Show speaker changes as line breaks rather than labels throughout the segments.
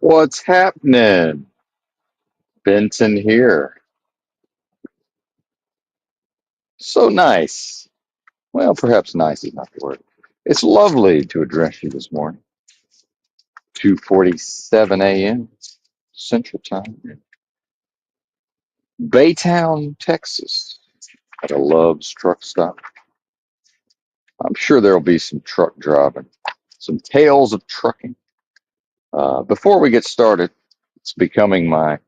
What's happening? Benton here. So nice. Well, perhaps nice is not the word. It's lovely to address you this morning. 2:47 a.m. Central Time. Baytown, Texas, at a Love's truck stop. I'm sure there'll be some truck driving, some tales of trucking. Before we get started, it's becoming my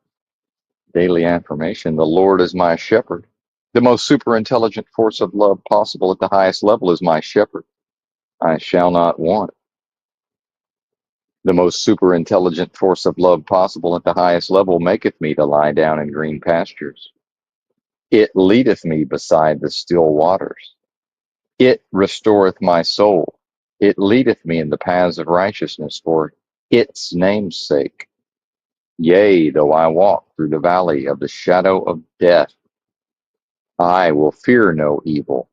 daily affirmation. The Lord is my shepherd. The most super intelligent force of love possible at the highest level is my shepherd. I shall not want. The most super intelligent force of love possible at the highest level maketh me to lie down in green pastures. It leadeth me beside the still waters. It restoreth my soul. It leadeth me in the paths of righteousness for its name's sake. Yea, though I walk through the valley of the shadow of death, I will fear no evil,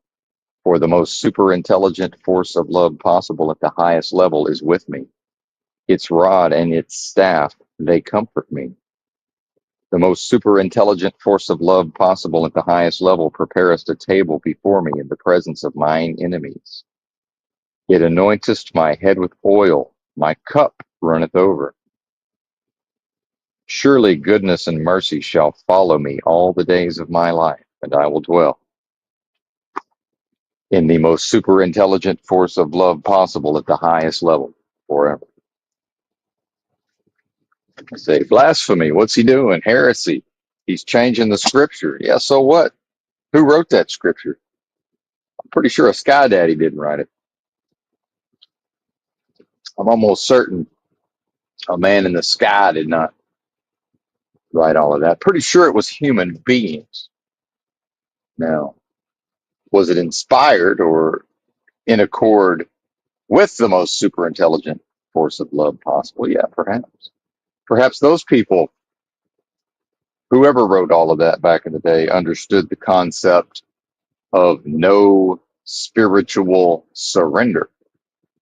for the most super intelligent force of love possible at the highest level is with me. Its rod and its staff, they comfort me. The most super intelligent force of love possible at the highest level prepareth a table before me in the presence of mine enemies. It anointeth my head with oil, my cup runneth over. Surely goodness and mercy shall follow me all the days of my life, and I will dwell in the most super intelligent force of love possible at the highest level forever. I say, blasphemy, what's he doing? Heresy. He's changing the scripture. Yeah, so what? Who wrote that scripture? I'm pretty sure a Sky Daddy didn't write it. I'm almost certain a man in the sky did not write all of that. Pretty sure it was human beings. Now, was it inspired or in accord with the most super intelligent force of love possible? Yeah, perhaps. Perhaps those people, whoever wrote all of that back in the day, understood the concept of no spiritual surrender.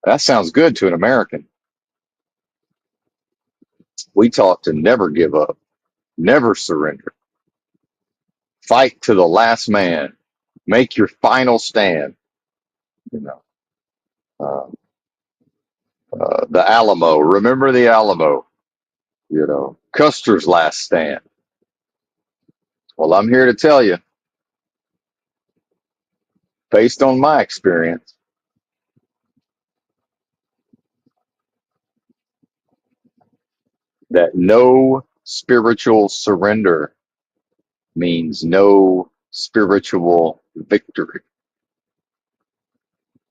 That sounds good to an American. We taught to never give up, never surrender, fight to the last man, make your final stand. You know, uh, the Alamo. Remember the Alamo. You know, Custer's last stand. Well, I'm here to tell you, based on my experience, that no spiritual surrender means no spiritual victory.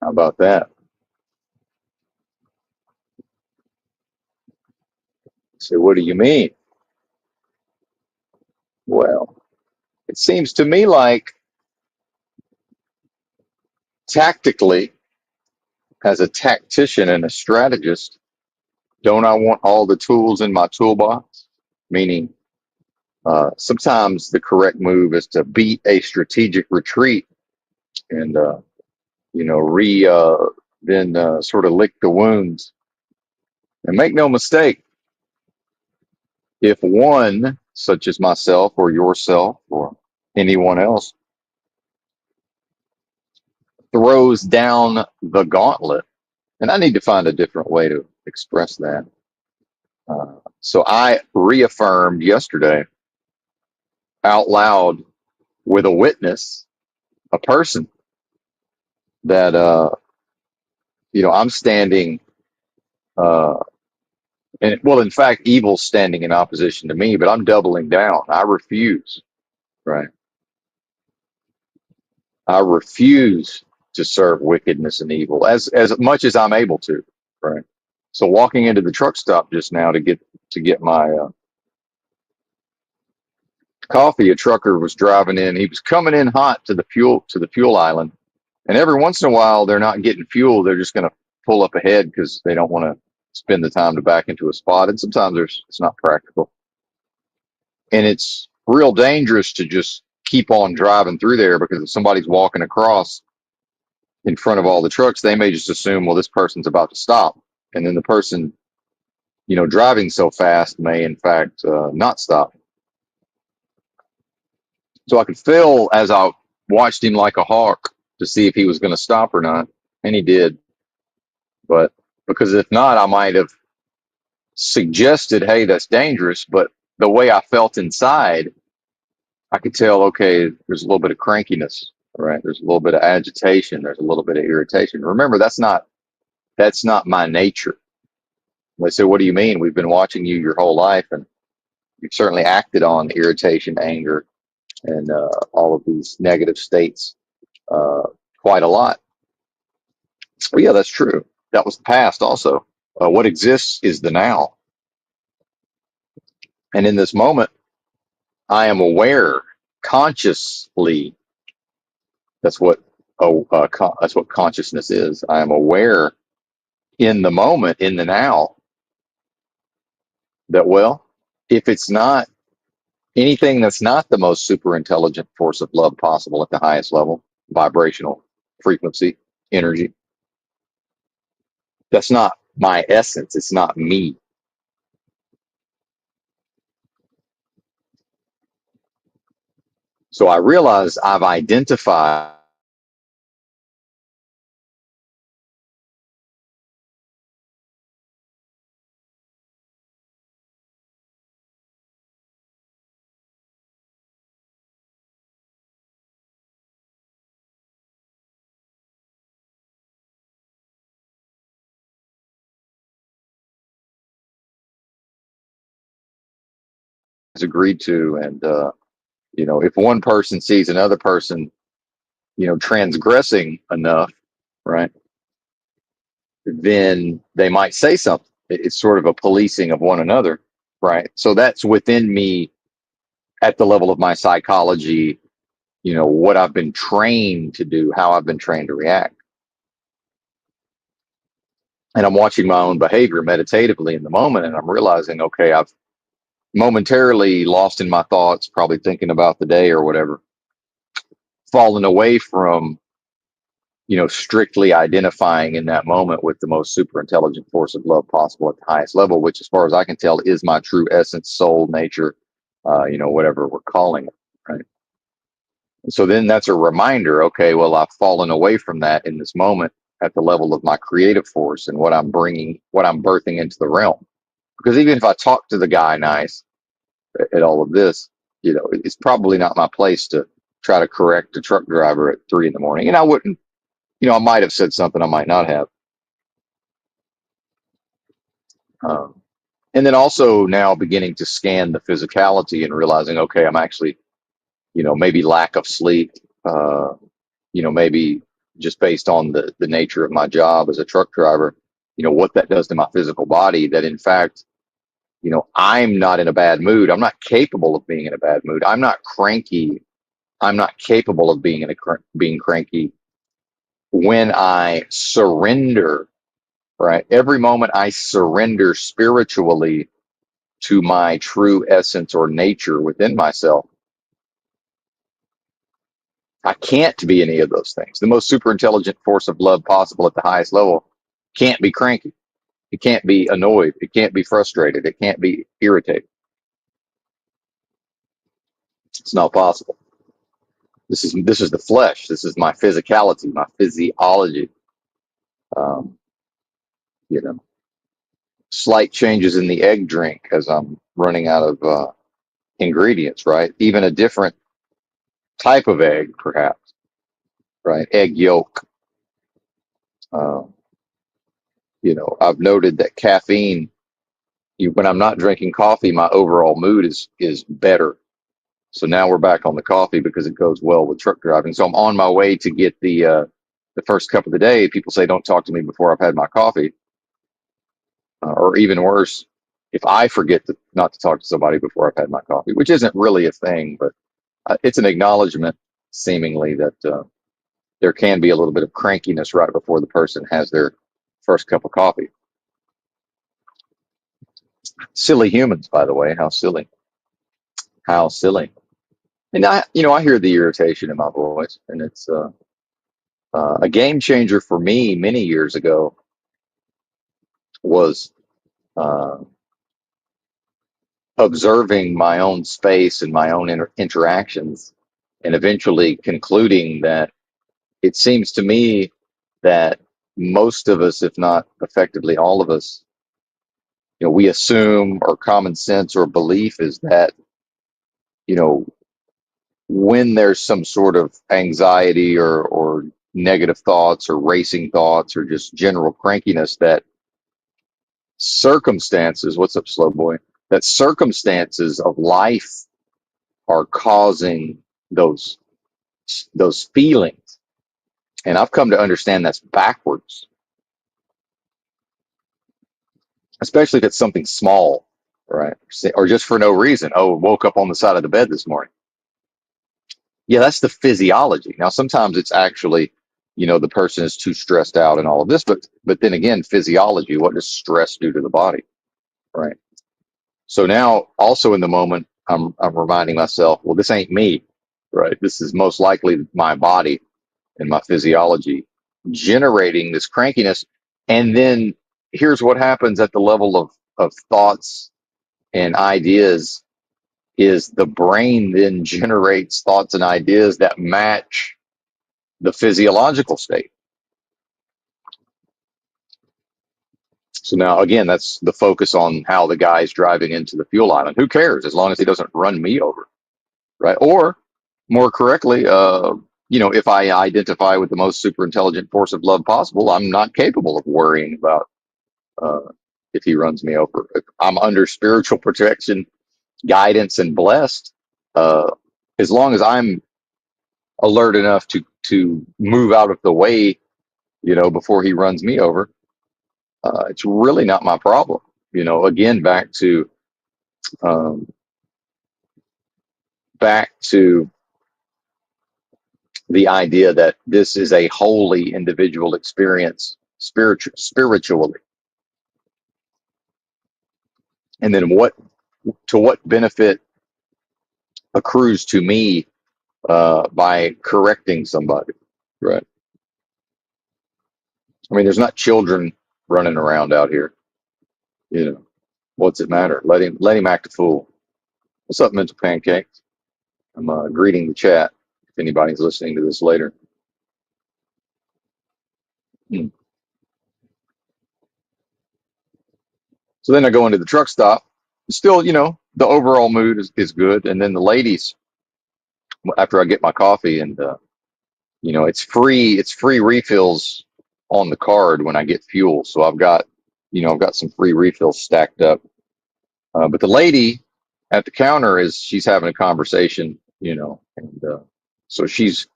How about that? So, what do you mean? Well, it seems to me like tactically, as a tactician and a strategist, don't I want all the tools in my toolbox? Meaning, sometimes the correct move is to beat a strategic retreat and, then sort of lick the wounds. And make no mistake, if one, such as myself or yourself or anyone else, throws down the gauntlet, and I need to find a different way to express that. So I reaffirmed yesterday out loud with a witness, a person that, I'm standing, uh, and well, in fact, evil's standing in opposition to me, but I'm doubling down. I refuse, right? I refuse to serve wickedness and evil as much as I'm able to, right? So walking into the truck stop just now to get my coffee, a trucker was driving in. He was coming in hot to the fuel island, and every once in a while they're not getting fuel. They're just going to pull up ahead because they don't want to spend the time to back into a spot. And sometimes it's not practical, and it's real dangerous to just keep on driving through there because if somebody's walking across in front of all the trucks, they may just assume, well, this person's about to stop, and then the person, driving so fast may in fact not stop. So I could feel as I watched him like a hawk to see if he was going to stop or not, and he did. But because if not, I might have suggested, "Hey, that's dangerous." But the way I felt inside, I could tell, okay, there's a little bit of crankiness, right? There's a little bit of agitation. There's a little bit of irritation. Remember, that's not my nature. They say, "What do you mean? We've been watching you your whole life, and you've certainly acted on irritation, anger, and all of these negative states uh, quite a lot." Well, yeah, that's true. That was the past also. What exists is the now. And in this moment, I am aware consciously. That's what that's what consciousness is. I am aware in the moment, in the now, that, well, if it's not anything that's not the most super intelligent force of love possible at the highest level, vibrational frequency, energy, that's not my essence. It's not me. So I realize I've identified agreed to, and if one person sees another person transgressing enough, right, then they might say something. It's sort of a policing of one another, right? So that's within me at the level of my psychology, what I've been trained to do, how I've been trained to react. And I'm watching my own behavior meditatively in the moment, and I'm realizing, okay, I've momentarily lost in my thoughts, probably thinking about the day or whatever, fallen away from strictly identifying in that moment with the most super intelligent force of love possible at the highest level, which, as far as I can tell, is my true essence, soul, nature, whatever we're calling it, right? And so then that's a reminder, okay, well, I've fallen away from that in this moment at the level of my creative force and what I'm bringing, what I'm birthing into the realm. Because even if I talk to the guy nice at all of this, it's probably not my place to try to correct a truck driver at 3 in the morning. And I wouldn't, I might have said something I might not have. Um, and then also now beginning to scan the physicality and realizing, okay, I'm actually, maybe lack of sleep, maybe just based on the nature of my job as a truck driver, what that does to my physical body, that in fact, I'm not in a bad mood. I'm not capable of being in a bad mood. I'm not cranky. I'm not capable of being cranky when I surrender, right? Every moment I surrender spiritually to my true essence or nature within myself, I can't be any of those things. The most super intelligent force of love possible at the highest level can't be cranky. It can't be annoyed. It can't be frustrated. It can't be irritated. It's not possible. This is the flesh. This is my physicality, my physiology. Um, you know, Slight changes in the egg drink as I'm running out of ingredients. Right, even a different type of egg, perhaps. Right, egg yolk. Um, I've noted that caffeine. When I'm not drinking coffee, my overall mood is better. So now we're back on the coffee because it goes well with truck driving. So I'm on my way to get the first cup of the day. People say, "Don't talk to me before I've had my coffee," or even worse, if I forget not to talk to somebody before I've had my coffee, which isn't really a thing, but it's an acknowledgement, seemingly, that there can be a little bit of crankiness right before the person has their first cup of coffee. Silly humans, by the way. How silly! How silly! And I hear the irritation in my voice, and it's a game changer for me many years ago was observing my own space and my own interactions, and eventually concluding that it seems to me that most of us, if not effectively all of us, we assume, or common sense or belief is that, you know, when there's some sort of anxiety or negative thoughts or racing thoughts or just general crankiness, that circumstances, what's up, slow boy, that circumstances of life are causing those those feelings. And I've come to understand that's backwards, especially if it's something small, right? Or just for no reason. Oh, woke up on the side of the bed this morning. Yeah, that's the physiology. Now, sometimes it's actually, the person is too stressed out and all of this, but then again, physiology, what does stress do to the body, right? So now, also in the moment, I'm reminding myself, well, this ain't me, right? This is most likely my body and my physiology generating this crankiness. And then here's what happens at the level of thoughts and ideas is the brain then generates thoughts and ideas that match the physiological state. So now, again, that's the focus on how the guy's driving into the fuel island. Who cares as long as he doesn't run me over, right? Or more correctly, if I identify with the most super intelligent force of love possible, I'm not capable of worrying about uh, if he runs me over. If I'm under spiritual protection, guidance, and blessed, uh, as long as I'm alert enough to move out of the way, before he runs me over, it's really not my problem. Again, um, back to the idea that this is a wholly individual experience, spiritually, and then what benefit accrues to me by correcting somebody, right? I mean, there's not children running around out here. What's it matter? Let him act a fool. What's up, mental pancakes? I'm greeting the chat if anybody's listening to this later. Hmm. So then I go into the truck stop. Still, the overall mood is good. And then the ladies, after I get my coffee, and it's free refills on the card when I get fuel. So I've got some free refills stacked up. But the lady at the counter she's having a conversation, and so she's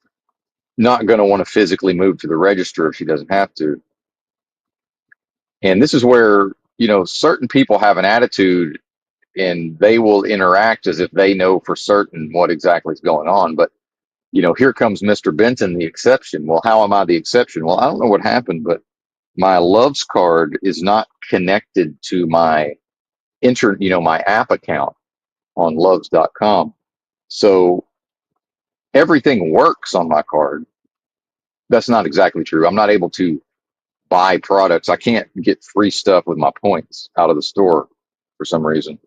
not going to want to physically move to the register if she doesn't have to. And this is where, certain people have an attitude and they will interact as if they know for certain what exactly is going on. But, here comes Mr. Benton, the exception. Well, how am I the exception? Well, I don't know what happened, but my Loves card is not connected to my app account on loves.com. So everything works on my card. That's not exactly true. I'm not able to buy products. I can't get free stuff with my points out of the store for some reason.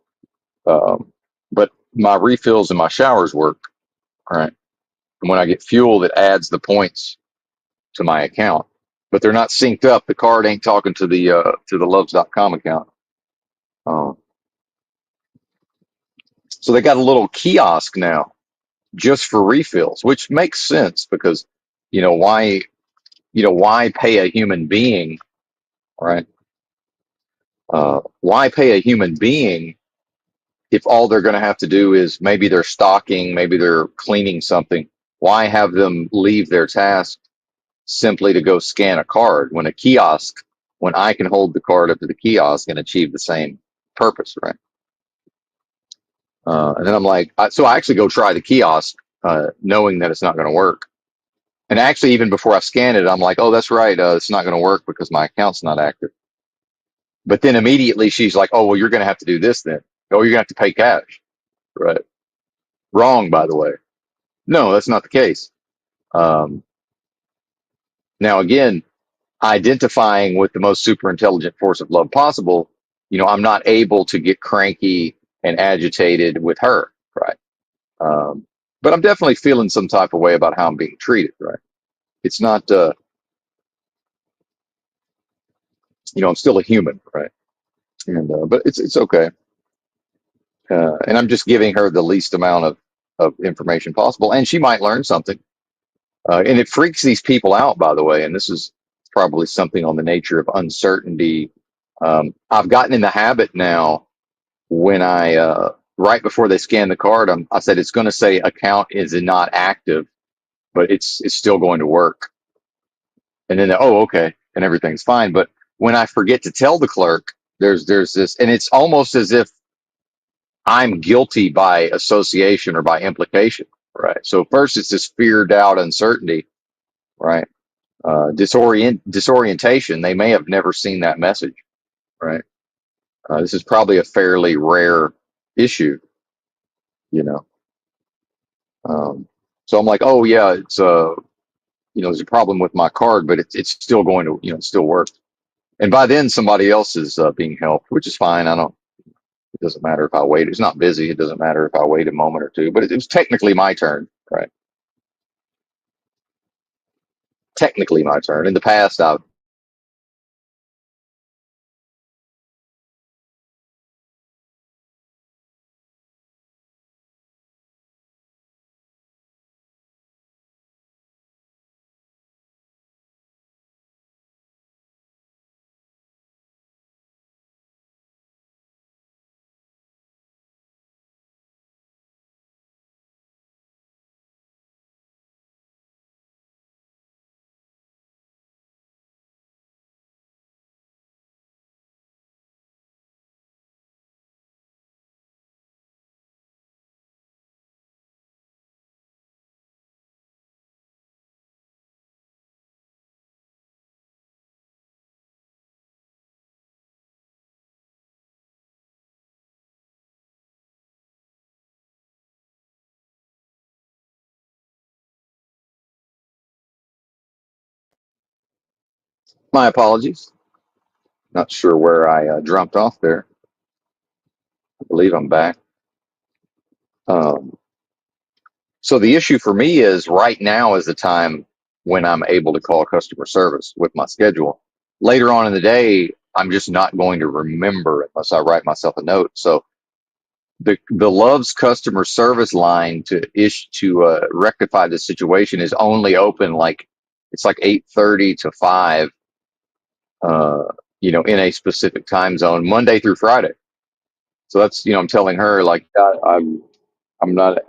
But my refills and my showers work. All right. And when I get fuel, it adds the points to my account, but they're not synced up. The card ain't talking to the loves.com account. Um, so they got a little kiosk now just for refills, which makes sense because, why, why pay a human being, right? Why pay a human being if all they're going to have to do is maybe they're stocking, maybe they're cleaning something? Why have them leave their task simply to go scan a card when I can hold the card up to the kiosk and achieve the same purpose, right? And then I'm like, so I actually go try the kiosk, knowing that it's not going to work. And actually, even before I scan it, I'm like, oh, that's right, it's not going to work because my account's not active. But then immediately she's like, oh, well, you're going to have to do this then. Oh, you're going to have to pay cash, right? Wrong, by the way. No, that's not the case. Um, Now, again, identifying with the most super intelligent force of love possible, I'm not able to get cranky and agitated with her, right? Um, but I'm definitely feeling some type of way about how I'm being treated, right? It's not, I'm still a human, right? And but it's okay. And I'm just giving her the least amount of information possible, and she might learn something. And it freaks these people out, by the way. And this is probably something on the nature of uncertainty. I've gotten in the habit now when right before they scan the card, I said it's going to say account is not active, but it's still going to work. And then, oh, okay, and everything's fine. But when I forget to tell the clerk, there's this, and it's almost as if I'm guilty by association or by implication, right? So first it's this fear, doubt, uncertainty, right? Disorientation. They may have never seen that message, right? This is probably a fairly rare issue, you know. Um, so I'm like, oh yeah, there's a problem with my card, but it's still going to, still work. And by then somebody else is being helped, which is fine. I don't. It doesn't matter if I wait. It's not busy. It doesn't matter if I wait a moment or two. But it was technically my turn, right? Technically my turn. In the past, I've my apologies. Not sure where I dropped off there. I believe I'm back. Um, so the issue for me is right now is the time when I'm able to call customer service with my schedule. Later on in the day, I'm just not going to remember unless I write myself a note. So the Love's customer service line to rectify the situation is only open like it's like 8:30 to 5, uh, in a specific time zone, Monday through Friday. So that's, I'm telling her like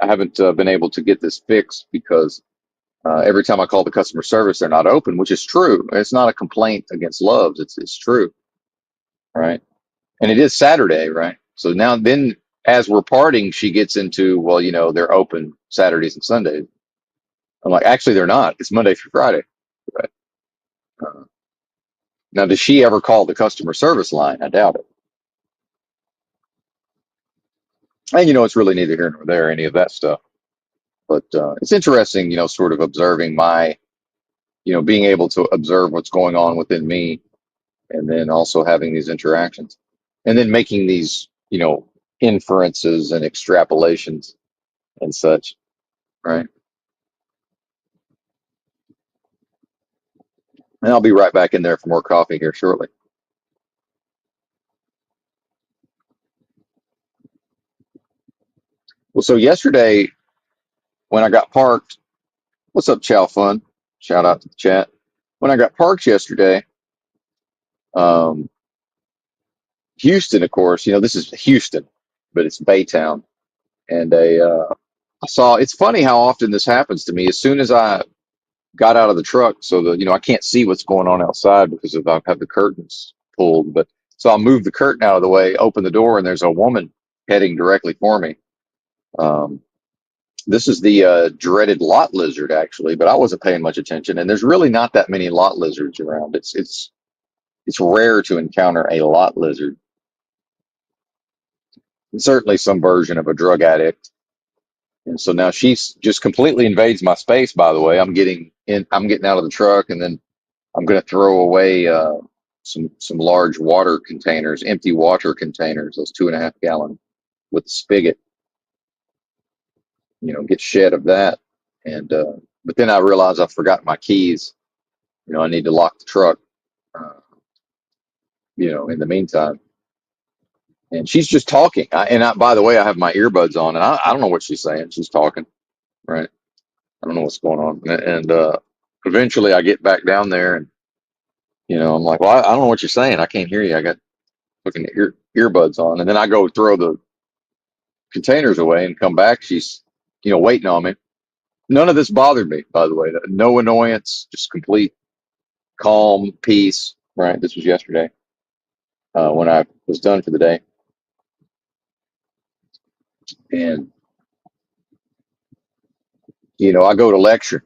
I haven't been able to get this fixed because every time I call the customer service, they're not open, which is true. It's not a complaint against Love's. It's true, right? And it is Saturday, right? So now then, as we're parting, she gets into, well, they're open Saturdays and Sundays. I'm like, actually, they're not. It's Monday through Friday. Right? Uh, Now, does she ever call the customer service line? I doubt it. And it's really neither here nor there, any of that stuff. But it's interesting, sort of observing being able to observe what's going on within me, and then also having these interactions, and then making these, inferences and extrapolations and such, right? And I'll be right back in there for more coffee here shortly. Well, so yesterday when I got parked, what's up, Chow Fun? Shout out to the chat. When I got parked yesterday, um, Houston, of course, this is Houston, but it's Baytown. And I saw, it's funny how often this happens to me. As soon as I got out of the truck, so I can't see what's going on outside because I have the curtains pulled. But so I'll move the curtain out of the way, open the door, and there's a woman heading directly for me. Um, This is the dreaded lot lizard, actually, but I wasn't paying much attention. And there's really not that many lot lizards around. It's rare to encounter a lot lizard. And certainly some version of a drug addict. And so now she's just completely invades my space. By the way, I'm getting in. I'm getting out of the truck, and then I'm going to throw away some large water containers, empty water containers, those 2.5 gallon. with the spigot, get shed of that. And but then I realized I forgot my keys. I need to lock the truck. Uh, in the meantime. And she's just talking. By the way, I have my earbuds on, and I don't know what she's saying. She's talking, right? I don't know what's going on. And eventually, I get back down there, and I'm like, well, I don't know what you're saying. I can't hear you. I got fucking earbuds on, and then I go throw the containers away and come back. She's, waiting on me. None of this bothered me, by the way. No annoyance, just complete calm, peace. Right. This was yesterday when I was done for the day, and I go to lecture.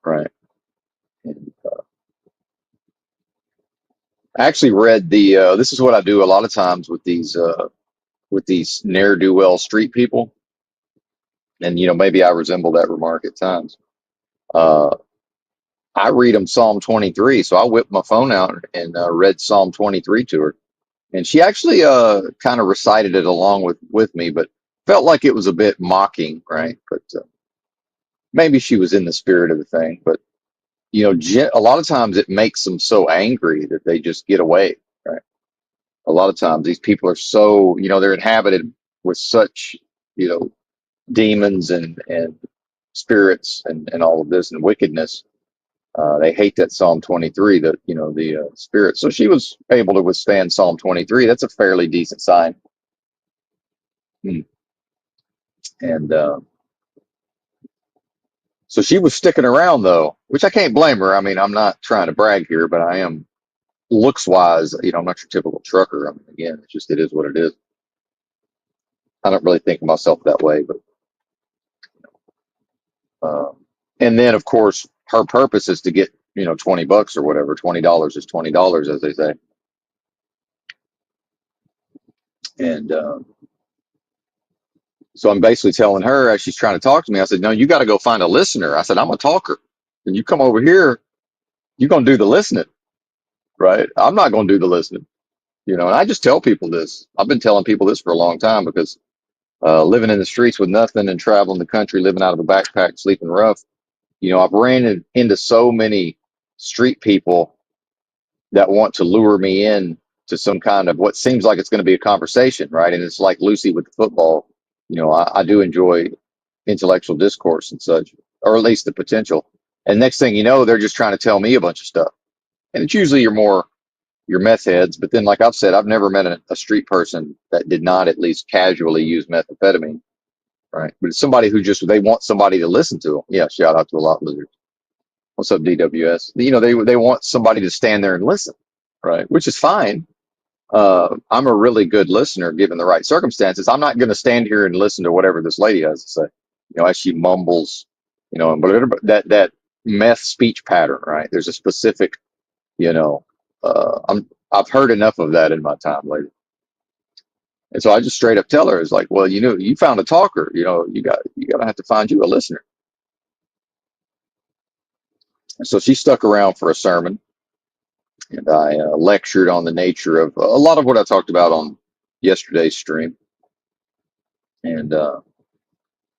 Right. And I actually read the. This is what I do a lot of times with these ne'er do well street people, and maybe I resemble that remark at times. Uh, I read them Psalm 23, so I whipped my phone out and read Psalm 23 to her, and she actually kind of recited it along with me, but felt like it was a bit mocking, right? But maybe she was in the spirit of the thing. But a lot of times it makes them so angry that they just get away, right? A lot of times these people are so, they're inhabited with such, you know, demons and spirits and all of this and wickedness. They hate that Psalm 23, that, the spirit. So she was able to withstand Psalm 23. That's a fairly decent sign. Hmm. And so she was sticking around though, which I can't blame her. I mean, I'm not trying to brag here, but I am looks wise, I'm not your typical trucker. I mean, again, it is what it is. I don't really think of myself that way, but Um, and then, of course, her purpose is to get, $20 or whatever. $20 is $20, as they say. And so I'm basically telling her as she's trying to talk to me, I said, no, you got to go find a listener. I said, I'm a talker. And you come over here, you're going to do the listening, right? I'm not going to do the listening, and I just tell people this. I've been telling people this for a long time because living in the streets with nothing and traveling the country, living out of a backpack, sleeping rough, I've into so many street people that want to lure me in to some kind of what seems like it's going to be a conversation, right? And it's like Lucy with the football. I do enjoy intellectual discourse and such, or at least the potential. And next thing you know, they're just trying to tell me a bunch of stuff. And it's usually your meth heads. But then, like I've said, I've never met a street person that did not at least casually use methamphetamine, right? But it's somebody who just, they want somebody to listen to them. Yeah, shout out to a lot of lizards. What's up, DWS? They want somebody to stand there and listen, right? Which is fine. I'm a really good listener given the right circumstances. I'm not going to stand here and listen to whatever this lady has to say, as she mumbles, and that meth speech pattern, right? There's a specific, you know, I've heard enough of that in my time lately. And so I just straight up tell her, it's like, well, you found a talker, you got to have to find you a listener. And so she stuck around for a sermon, and I lectured on the nature of a lot of what I talked about on yesterday's stream, and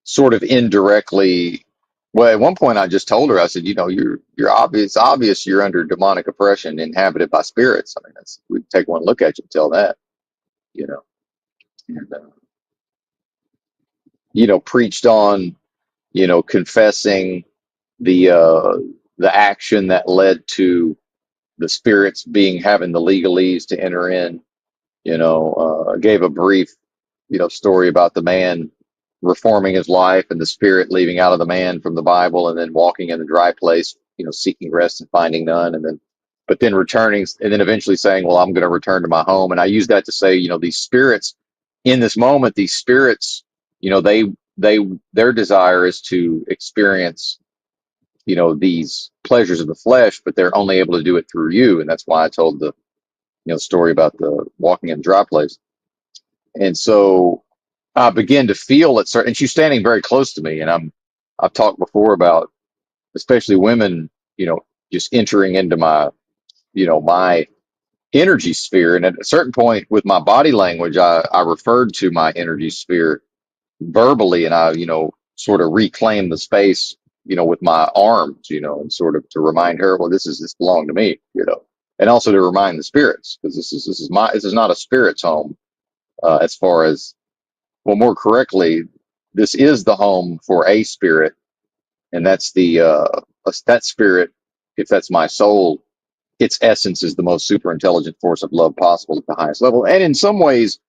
sort of indirectly. Well, at one point I just told her, I said, you're obvious you're under demonic oppression, inhabited by spirits. I mean, we take one look at you and tell that, you know, and preached on, confessing the uh, the action that led to the spirits having the legalese to enter in. Gave a brief, story about the man reforming his life and the spirit leaving out of the man from the Bible, and then walking in the dry place, seeking rest and finding none, but then returning, and then eventually saying, well, I'm going to return to my home. And I use that to say, these spirits in this moment, these spirits, they, their desire is to experience, these pleasures of the flesh, but they're only able to do it through you. And that's why I told the, story about the walking in the dry place. And so I begin to feel it. And she's standing very close to me. And I've talked before about, especially women, just entering into my energy sphere. And at a certain point with my body language, I referred to my energy sphere verbally, and I, sort of reclaimed the space, with my arms, and sort of to remind her, well, this belonged to me, and also to remind the spirits, because this is not a spirit's home, as far as, well, more correctly, this is the home for a spirit, and that's that spirit, if that's my soul, its essence is the most super intelligent force of love possible at the highest level. And in some ways,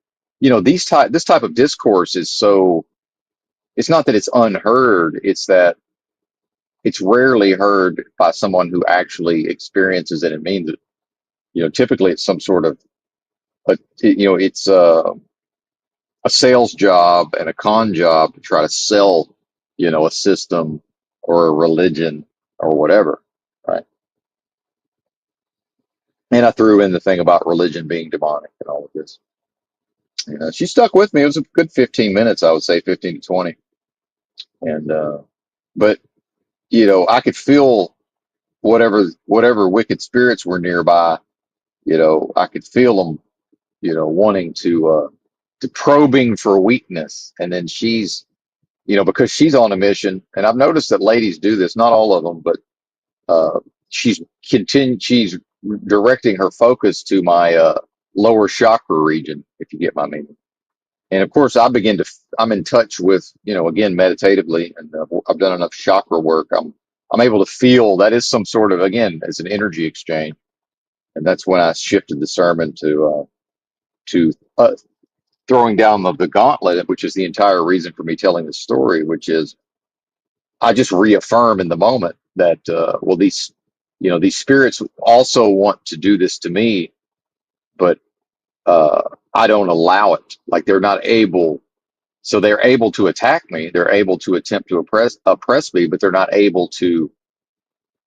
this type of discourse is so, it's not that it's unheard, it's that it's rarely heard by someone who actually experiences it and means it. Typically it's some sort of, it's a sales job and a con job to try to sell, a system or a religion or whatever, right? And I threw in the thing about religion being demonic and all of this. She stuck with me. It was a good 15 minutes, I would say 15 to 20. And, but, I could feel whatever wicked spirits were nearby, I could feel them, wanting to probing for weakness. And then she's, because she's on a mission, and I've noticed that ladies do this, not all of them, but, uh, she's directing her focus to my, lower chakra region, if you get my meaning. And of course, I'm in touch with, again, meditatively, and I've done enough chakra work. I'm able to feel that is some sort of, again, it's an energy exchange. And that's when I shifted the sermon to throwing down the gauntlet, which is the entire reason for me telling the story, which is I just reaffirm in the moment that, well, these spirits also want to do this to me, but, I don't allow it. Like they're not able. So they're able to attack me. They're able to attempt to oppress me, but they're not able to,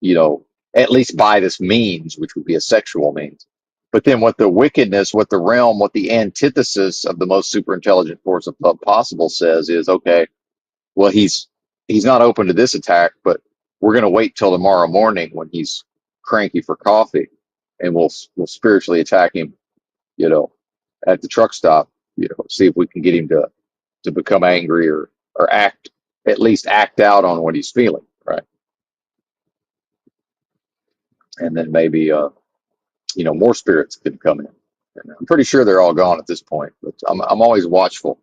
you know, at least by this means, which would be a sexual means. But then what the wickedness, what the realm, what the antithesis of the most super intelligent force of love possible says is, okay, well, he's not open to this attack, but we're going to wait till tomorrow morning when he's cranky for coffee, and we'll spiritually attack him, you know, at the truck stop, see if we can get him to become angry, or at least act out on what he's feeling, right? And then maybe, more spirits could come in. And I'm pretty sure they're all gone at this point, but I'm always watchful.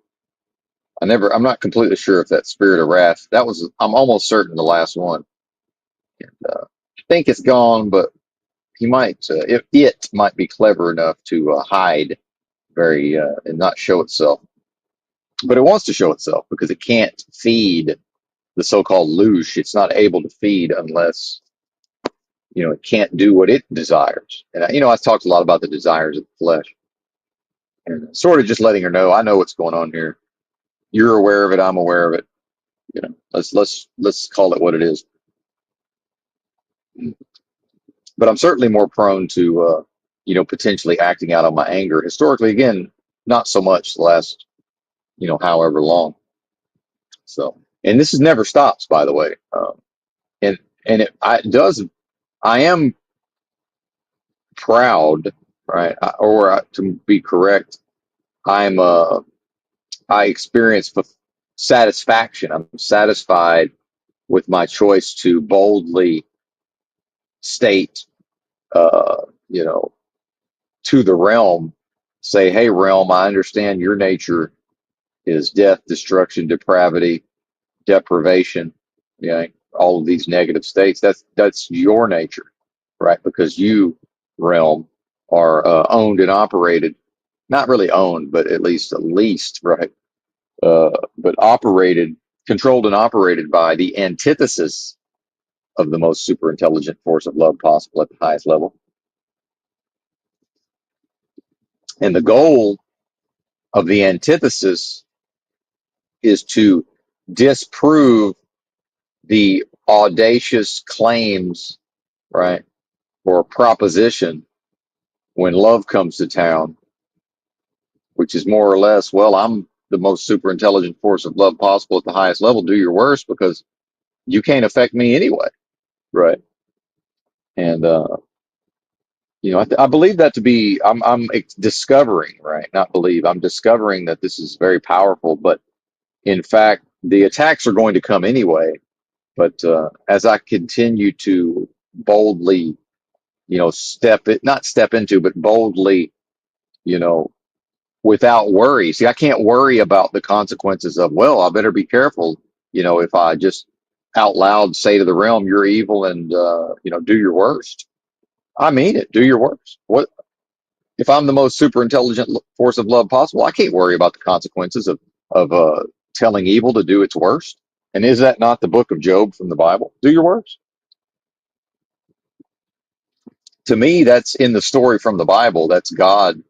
I'm not completely sure if that spirit of wrath, I'm almost certain the last one. And, I think it's gone, but it might be clever enough to, hide and not show itself. But it wants to show itself because it can't feed the so-called loosh. It's not able to feed unless, it can't do what it desires. And, I've talked a lot about the desires of the flesh, and sort of just letting her know, I know what's going on here. You're aware of it. I'm aware of it. Let's call it what it is. But I'm certainly more prone to, potentially acting out on my anger. Historically, again, not so much the last, however long. So, and this is never stops, by the way. And it does. I am proud, right? To be correct, I'm I experience satisfaction. I'm satisfied with my choice to boldly state, uh, you know, to the realm, say, "Hey, realm, I understand your nature is death, destruction, depravity, deprivation. Yeah, all of these negative states. That's your nature, right? Because you, realm, are, owned and operated, not really owned, but at least, right? But controlled and operated by the antithesis of the most super intelligent force of love possible at the highest level. And the goal of the antithesis is to disprove the audacious claims, right, or proposition when love comes to town, which is more or less, well, I'm the most super intelligent force of love possible at the highest level. Do your worst because you can't affect me anyway, right? And, I believe that to be, I'm discovering, right? Not believe, I'm discovering that this is very powerful, but in fact, the attacks are going to come anyway. But as I continue to boldly, not step into, but boldly, you know, without worry. See, I can't worry about the consequences of, well, I better be careful, if I just out loud say to the realm, you're evil and, do your worst. I mean it, do your worst. What if I'm the most super intelligent force of love possible? I can't worry about the consequences of telling evil to do its worst. And is that not the book of Job from the Bible? Do your worst. To me, that's in the story from the Bible. That's God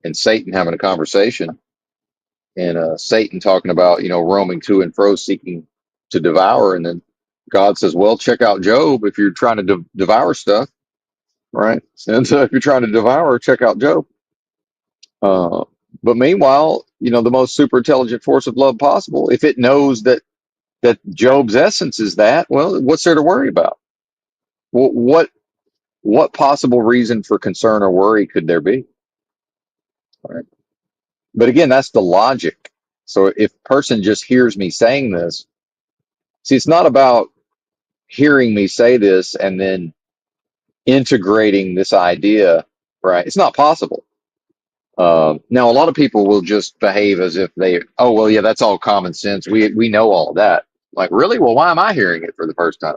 and Satan having a conversation, and Satan talking about roaming to and fro seeking to devour, and then God says, "Well, check out Job if you're trying to devour stuff, right? And so if you're trying to devour, check out Job." Uh, but meanwhile, the most super intelligent force of love possible, if it knows that Job's essence is that, well, what's there to worry about? What possible reason for concern or worry could there be? Right? But again, that's the logic. So if a person just hears me saying this, see, it's not about hearing me say this and then integrating this idea, right? It's not possible. Now, a lot of people will just behave as if oh, well, yeah, that's all common sense. We know all of that. Like, really? Well, why am I hearing it for the first time?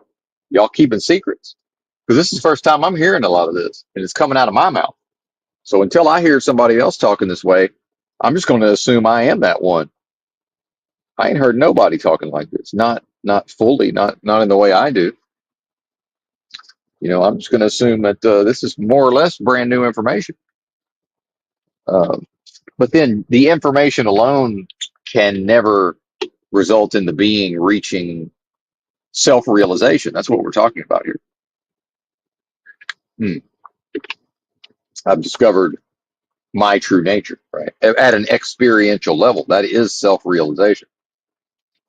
Y'all keeping secrets? Because this is the first time I'm hearing a lot of this, and it's coming out of my mouth. So until I hear somebody else talking this way, I'm just going to assume I am that one. I ain't heard nobody talking like this. Not fully, not in the way I do. I'm just going to assume that this is more or less brand new information. Um, but then the information alone can never result in the being reaching self-realization. That's what we're talking about here. Hmm. I've discovered my true nature, right? At an experiential level, that is self-realization,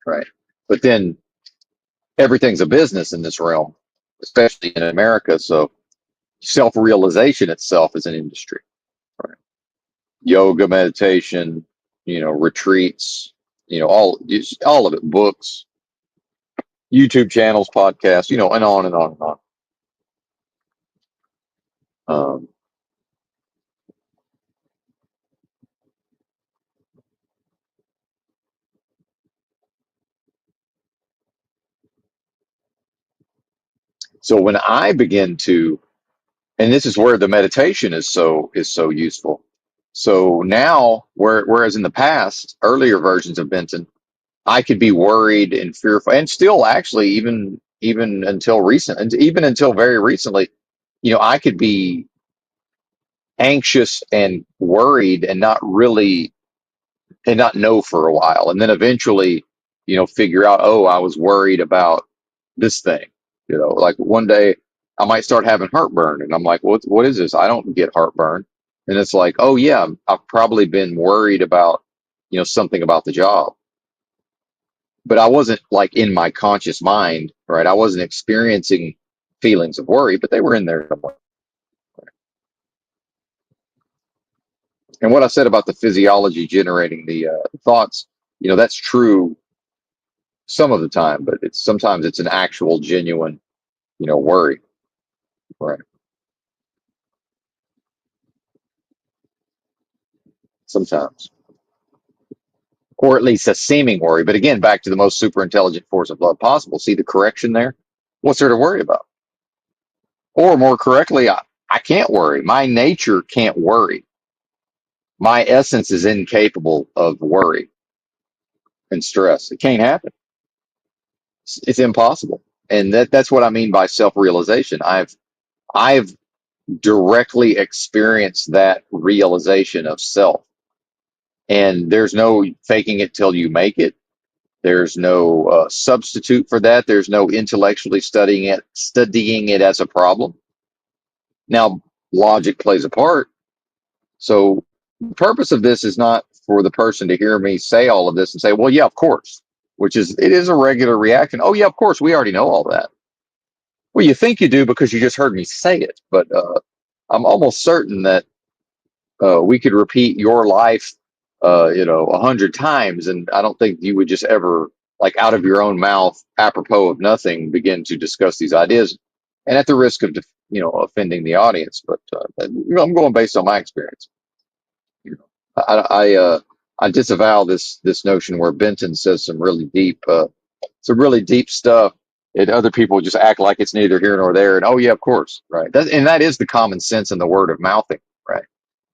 right? But then everything's a business in this realm, especially in America. So self-realization itself is an industry, right? Yoga, meditation, retreats, all of it, books, YouTube channels, podcasts, and on and on and on. Um, so when I begin to, and this is where the meditation is so useful. So now, whereas in the past, earlier versions of Benton, I could be worried and fearful, and still actually even until recent, and even until very recently, I could be anxious and worried and not know for a while, and then eventually figure out, oh, I was worried about this thing. Like one day I might start having heartburn, and I'm like, what is this? I don't get heartburn. And it's like, oh yeah, I've probably been worried about something about the job, but I wasn't like in my conscious mind, right? I wasn't experiencing feelings of worry, but they were in there somewhere. And what I said about the physiology generating the thoughts, that's true some of the time, but sometimes it's an actual genuine, worry, right? Sometimes, or at least a seeming worry. But again, back to the most super intelligent force of love possible. See the correction there? What's there to worry about? Or more correctly, I can't worry. My nature can't worry. My essence is incapable of worry and stress. It can't happen. It's impossible. And that's what I mean by self-realization. I've directly experienced that realization of self. And there's no faking it till you make it. There's no substitute for that. There's no intellectually studying it as a problem. Now, logic plays a part. So the purpose of this is not for the person to hear me say all of this and say, well, yeah, of course, it is a regular reaction. Oh, yeah, of course, we already know all that. Well, you think you do because you just heard me say it. But I'm almost certain that we could repeat your life, 100 times, and I don't think you would just ever, like, out of your own mouth, apropos of nothing, begin to discuss these ideas, and at the risk of, offending the audience. But I'm going based on my experience. You know, I disavow this notion where Benton says some really deep stuff, and other people just act like it's neither here nor there. And oh yeah, of course, right? And that is the common sense and the word of mouthing, right?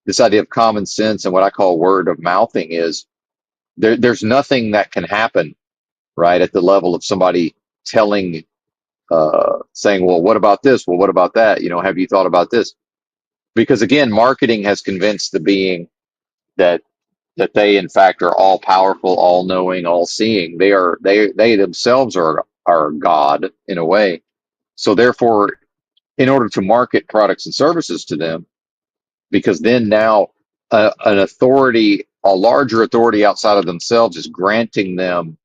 This idea of common sense and what I call word of mouthing is there's nothing that can happen, right, at the level of somebody telling, saying, well, what about this? Well, what about that? Have you thought about this? Because again, marketing has convinced the being that they in fact are all powerful, all knowing, all seeing. They themselves are God in a way. So therefore, in order to market products and services to them, because then now an authority, a larger authority outside of themselves, is granting them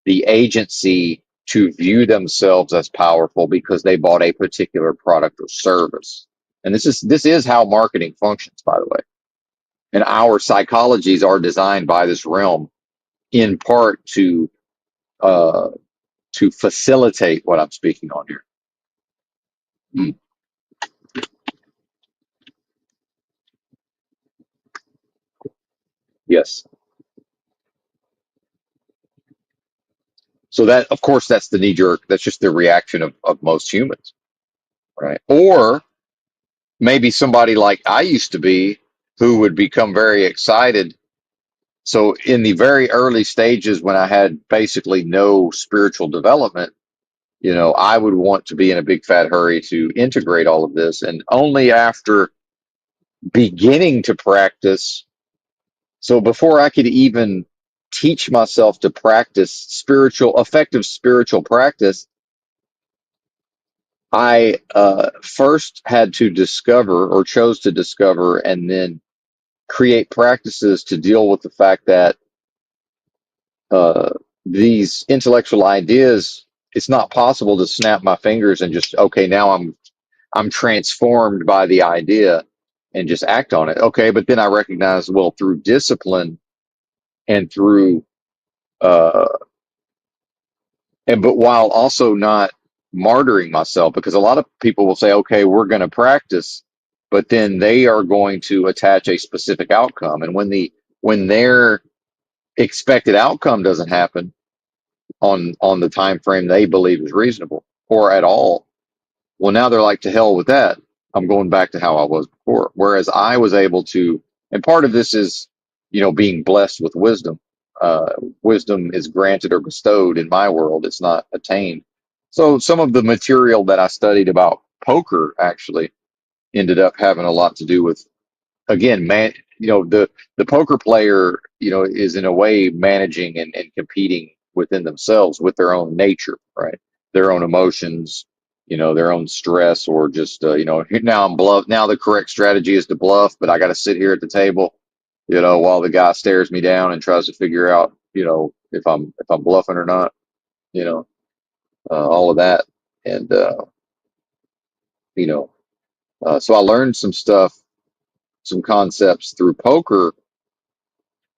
the agency to view themselves as powerful because they bought a particular product or service. And this is how marketing functions, by the way. And our psychologies are designed by this realm in part uh, to facilitate what I'm speaking on here. Mm, yes. So that, of course, that's the knee jerk. That's just the reaction of most humans, right? Or maybe somebody like I used to be who would become very excited. So in the very early stages when I had basically no spiritual development, I would want to be in a big fat hurry to integrate all of this. And only after beginning to practice, so before I could even teach myself to practice effective spiritual practice, I first had to discover, or chose to discover, and then create practices to deal with the fact that uh, these intellectual ideas, it's not possible to snap my fingers and just, okay, now I'm transformed by the idea and just act on it. Okay, but then I recognize, well, through discipline and through uh, and but while also not martyring myself, because a lot of people will say, okay, we're going to practice, but then they are going to attach a specific outcome, and when their expected outcome doesn't happen on the time frame they believe is reasonable or at all, well, now they're like, to hell with that. I'm going back to how I was before. Whereas I was able to, and part of this is, being blessed with wisdom. Wisdom is granted or bestowed in my world. It's not attained. So some of the material that I studied about poker actually ended up having a lot to do with, again, man, the poker player, is in a way managing and competing within themselves with their own nature, right? Their own emotions, their own stress, or just, now I'm bluff. Now the correct strategy is to bluff, but I got to sit here at the table, while the guy stares me down and tries to figure out, if I'm bluffing or not, you know, all of that. And, you know, so I learned some stuff, some concepts through poker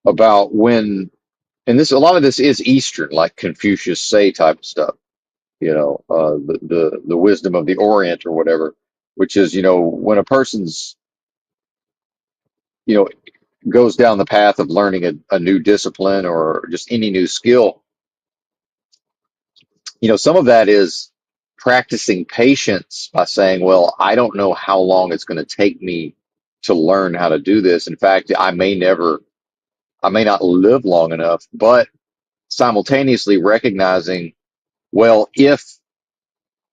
about when, and this, a lot of this is Eastern, like Confucius say type of stuff, the wisdom of the Orient or whatever, which is, when a person's, you know, goes down the path of learning a new discipline or just any new skill, some of that is practicing patience by saying, well, I don't know how long it's going to take me to learn how to do this. In fact, I may not live long enough, but simultaneously recognizing, well, if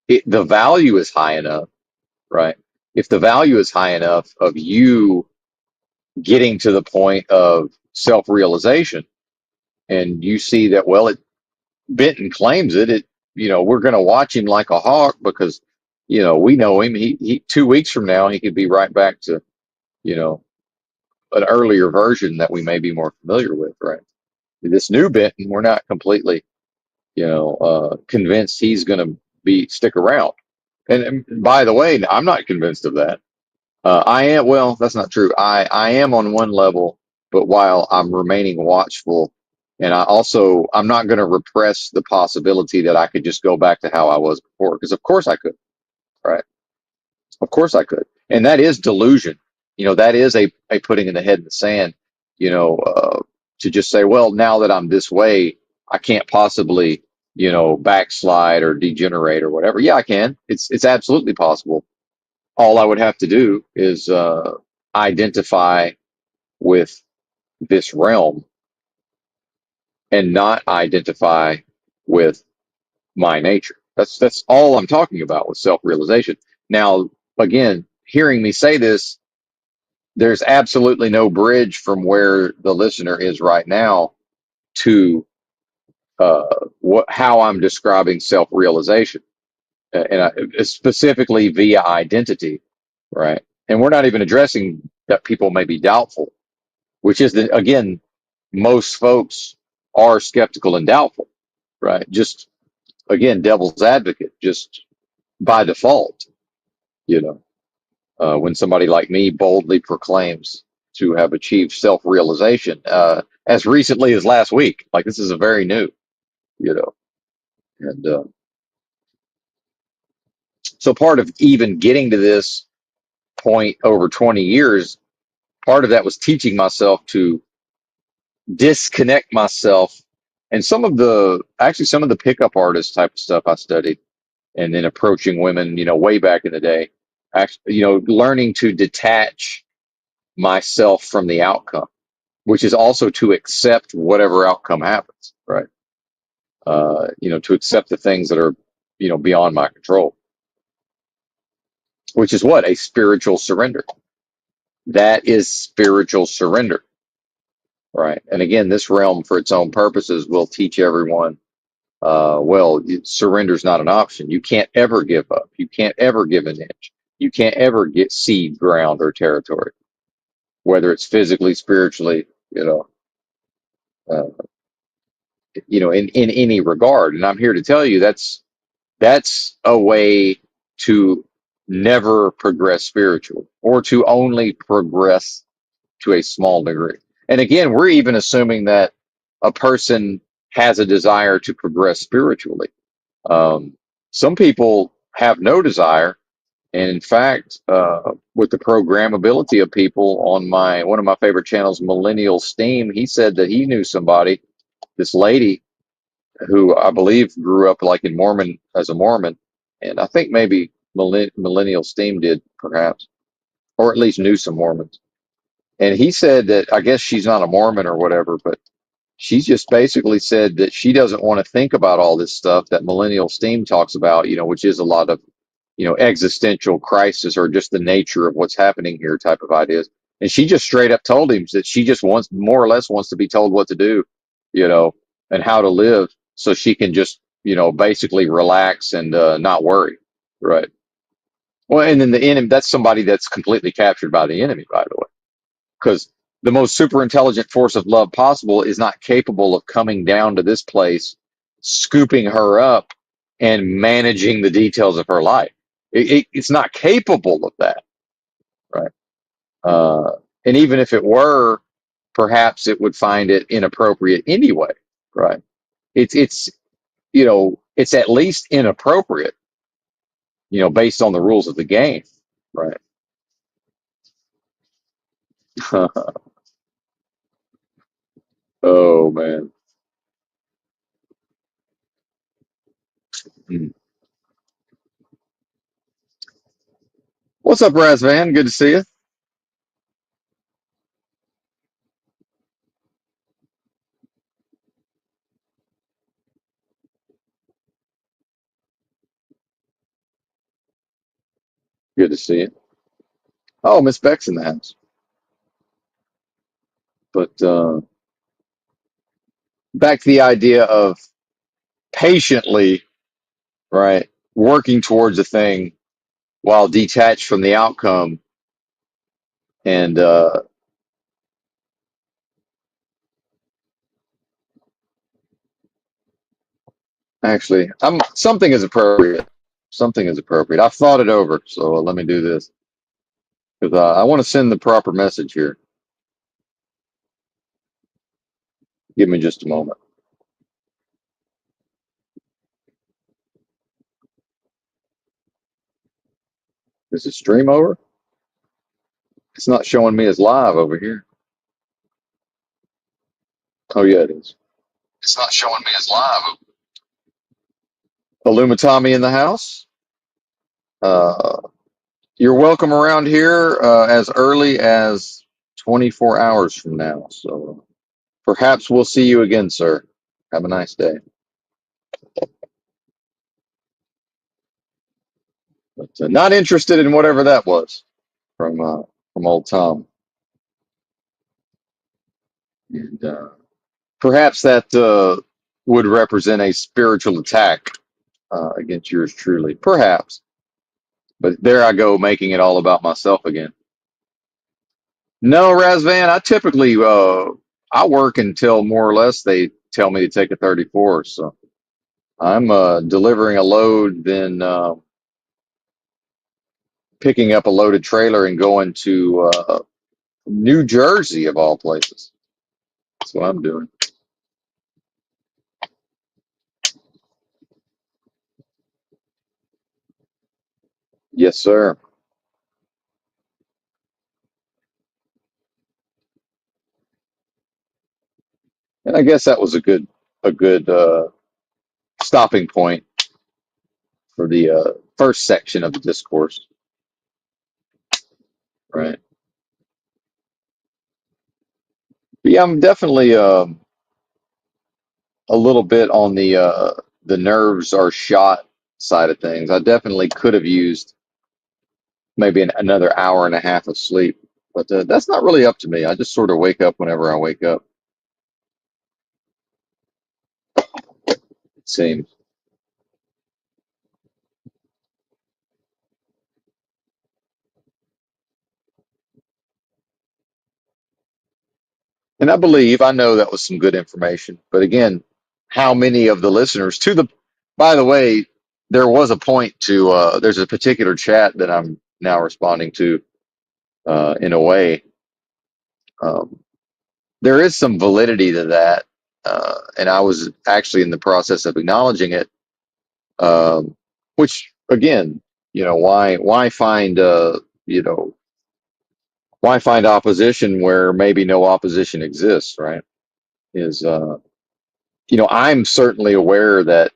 the value is high enough, right? If the value is high enough of you getting to the point of self-realization, and you see that, well, Benton claims we're going to watch him like a hawk because, we know him. He 2 weeks from now, he could be right back to, you know, an earlier version that we may be more familiar with, right? This new Benton, we're not completely, convinced he's going to stick around. And by the way, I'm not convinced of that. I am, well, that's not true. I am on one level, but while I'm remaining watchful, and I'm not going to repress the possibility that I could just go back to how I was before, because of course I could, right? Of course I could. And that is delusion. That is a putting in the head in the sand, you know, to just say, well, now that I'm this way, I can't possibly, backslide or degenerate or whatever. Yeah, I can. It's absolutely possible. All I would have to do is identify with this realm and not identify with my nature. That's all I'm talking about with self-realization. Now, again, hearing me say this, there's absolutely no bridge from where the listener is right now to uh, how I'm describing self-realization, specifically via identity, right? And we're not even addressing that people may be doubtful, which is that, again, most folks are skeptical and doubtful, right? Just, again, devil's advocate, just by default, you know. When somebody like me boldly proclaims to have achieved self-realization as recently as last week. Like, this is a very new, you know. And so part of even getting to this point over 20 years, part of that was teaching myself to disconnect myself. And some of the pickup artist type of stuff I studied, and then approaching women, way back in the day, actually, learning to detach myself from the outcome, which is also to accept whatever outcome happens, right? To accept the things that are, beyond my control, which is what a spiritual surrender. That is spiritual surrender, right? And again, this realm, for its own purposes, will teach everyone. Well, surrender is not an option. You can't ever give up. You can't ever give an inch. You can't ever get cede ground or territory, whether it's physically, spiritually, uh, in any regard. And I'm here to tell you that's a way to never progress spiritually, or to only progress to a small degree. And again, we're even assuming that a person has a desire to progress spiritually. Um, some people have no desire. And in fact, with the programmability of people on one of my favorite channels, Millennial Steam, he said that he knew somebody, this lady, who I believe grew up like in Mormon as a Mormon, and I think maybe Millennial Steam did, perhaps, or at least knew some Mormons. And he said that, I guess she's not a Mormon or whatever, but she's just basically said that she doesn't want to think about all this stuff that Millennial Steam talks about, which is a lot of, existential crisis, or just the nature of what's happening here type of ideas. And she just straight up told him that she just wants, more or less wants to be told what to do, you know, and how to live, so she can just, basically relax and not worry. Right. Well, and then the enemy, that's somebody that's completely captured by the enemy, by the way, because the most super intelligent force of love possible is not capable of coming down to this place, scooping her up, and managing the details of her life. It's not capable of that, right? Uh, and even if it were, perhaps it would find it inappropriate anyway, right? It's it's at least inappropriate, based on the rules of the game, right? Oh man. Hmm. What's up, Razvan? Good to see you. Good to see you. Oh, Miss Beck's in the house. But back to the idea of patiently, right, working towards a thing while detached from the outcome. And actually, something is appropriate. Something is appropriate. I've thought it over, so let me do this. because I want to send the proper message here. Give me just a moment. Is the stream over? It's not showing me as live over here. Oh yeah, it is. It's not showing me as live. Illumitami in the house. Uh, you're welcome around here as early as 24 hours from now. So perhaps we'll see you again, sir. Have a nice day. But not interested in whatever that was from old Tom. And perhaps that would represent a spiritual attack against yours truly. Perhaps. But there I go, making it all about myself again. No, Razvan, I typically I work until more or less they tell me to take a 34. So I'm delivering a load, then picking up a loaded trailer and going to New Jersey of all places. That's what I'm doing. Yes, sir. And I guess that was a good stopping point for the first section of the discourse, right? But yeah, I'm definitely a little bit on the nerves are shot side of things. I definitely could have used maybe another hour and a half of sleep, but that's not really up to me. I just sort of wake up whenever I wake up, it seems. And I know that was some good information. But again, how many of the listeners to the, by the way, there was a point to, there's a particular chat that I'm now responding to in a way. Um, there is some validity to that. And I was actually in the process of acknowledging it, which again, why find, why find opposition where maybe no opposition exists, right? Is, I'm certainly aware that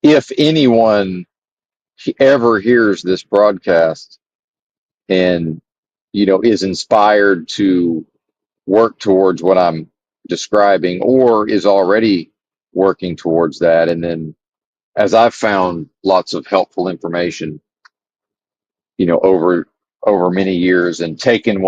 if anyone ever hears this broadcast and, is inspired to work towards what I'm describing or is already working towards that, and then as I've found lots of helpful information, over many years and taken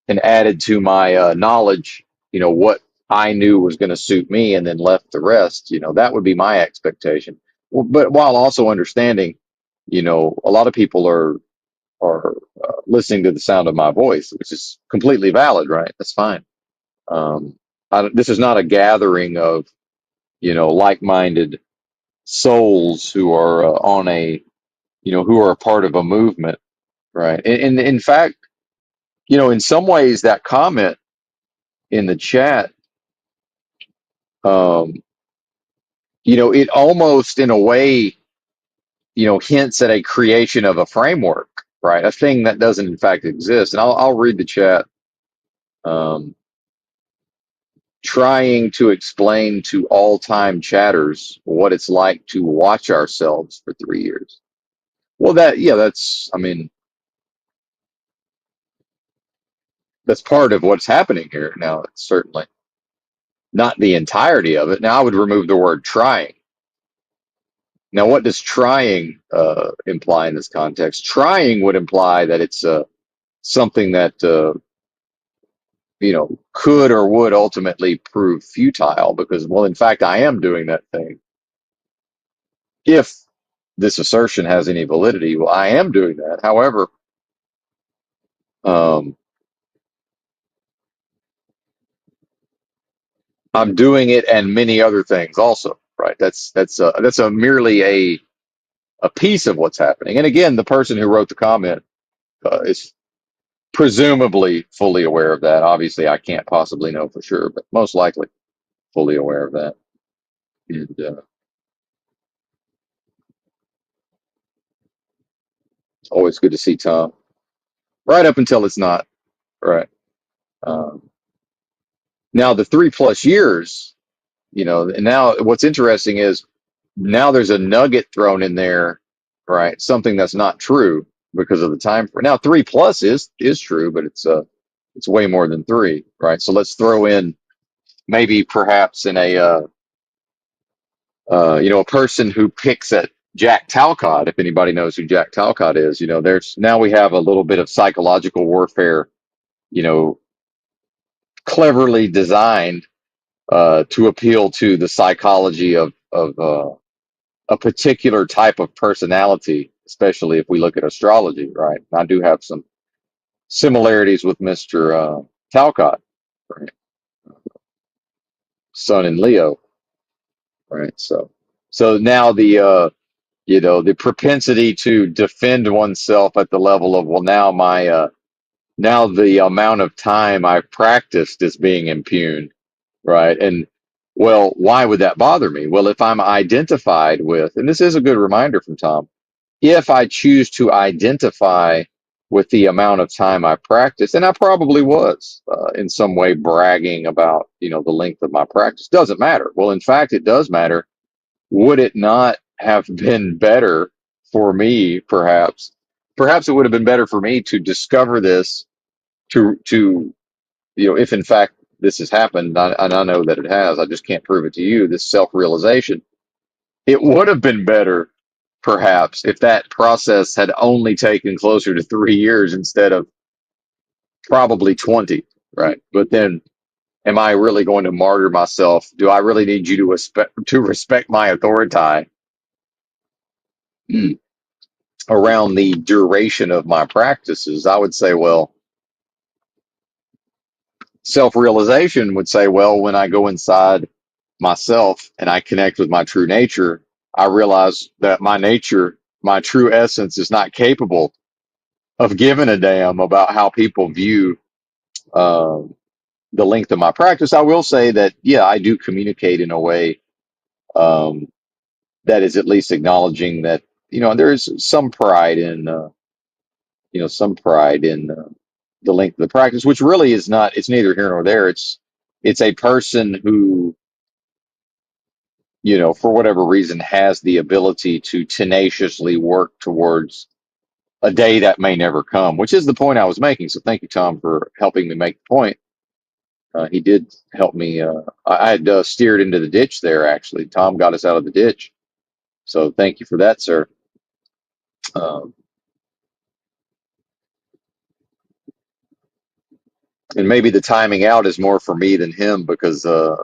and added to my knowledge, what I knew was going to suit me and then left the rest, that would be my expectation. But while also understanding, a lot of people are listening to the sound of my voice, which is completely valid, right? That's fine. Um, this is not a gathering of, like-minded souls who are on a, who are a part of a movement, right? And in fact, in some ways, that comment in the chat, um, it almost in a way, hints at a creation of a framework, right? A thing that doesn't in fact exist. And I'll read the chat, um, trying to explain to all time chatters what it's like to watch ourselves for 3 years. Well, yeah, I mean, that's part of what's happening here. Now, it's certainly not the entirety of it. Now, I would remove the word trying. Now, what does trying imply in this context? Trying would imply that it's something that could or would ultimately prove futile because, well, in fact, I am doing that thing. If this assertion has any validity, well, I am doing that. However, um, I'm doing it and many other things also, right? That's merely a piece of what's happening. And again, the person who wrote the comment is presumably fully aware of that. Obviously, I can't possibly know for sure, but most likely fully aware of that. And it's always good to see Tom, right up until it's not. Right. Um, Now, the 3+ years, and now what's interesting is now there's a nugget thrown in there, right? Something that's not true because of the time frame. Now, 3+ is true, but it's way more than three, right? So let's throw in maybe perhaps in a person who picks at Jack Talcott, if anybody knows who Jack Talcott is, there's now we have a little bit of psychological warfare, you know, cleverly designed to appeal to the psychology of a particular type of personality, especially if we look at astrology, right? I do have some similarities with Mr. Talcott, right? Sun in Leo, right? So now the propensity to defend oneself at the level of, well, now the amount of time I've practiced is being impugned, right? And well, why would that bother me? Well, if I'm identified with, and this is a good reminder from Tom, if I choose to identify with the amount of time I practice, and I probably was in some way bragging about, the length of my practice, doesn't matter. Well, in fact, it does matter. Would it not have been better for me, perhaps? Perhaps it would have been better for me to discover this, to if in fact this has happened, and I know that it has, I just can't prove it to you, this self-realization. It would have been better, perhaps, if that process had only taken closer to 3 years instead of probably 20, right? But then, am I really going to martyr myself? Do I really need you to respect my authority around the duration of my practices? I would say, well, self-realization would say, well, when I go inside myself and I connect with my true nature, I realize that my nature, my true essence, is not capable of giving a damn about how people view uh, the length of my practice. I will say that, yeah, I do communicate in a way um, that is at least acknowledging that, there is some pride in the length of the practice, which really is not, it's neither here nor there. It's a person who, for whatever reason, has the ability to tenaciously work towards a day that may never come, which is the point I was making. So thank you, Tom, for helping me make the point. He did help me. I had steered into the ditch there, actually. Tom got us out of the ditch. So thank you for that, sir. Um, and maybe the timing out is more for me than him because, uh,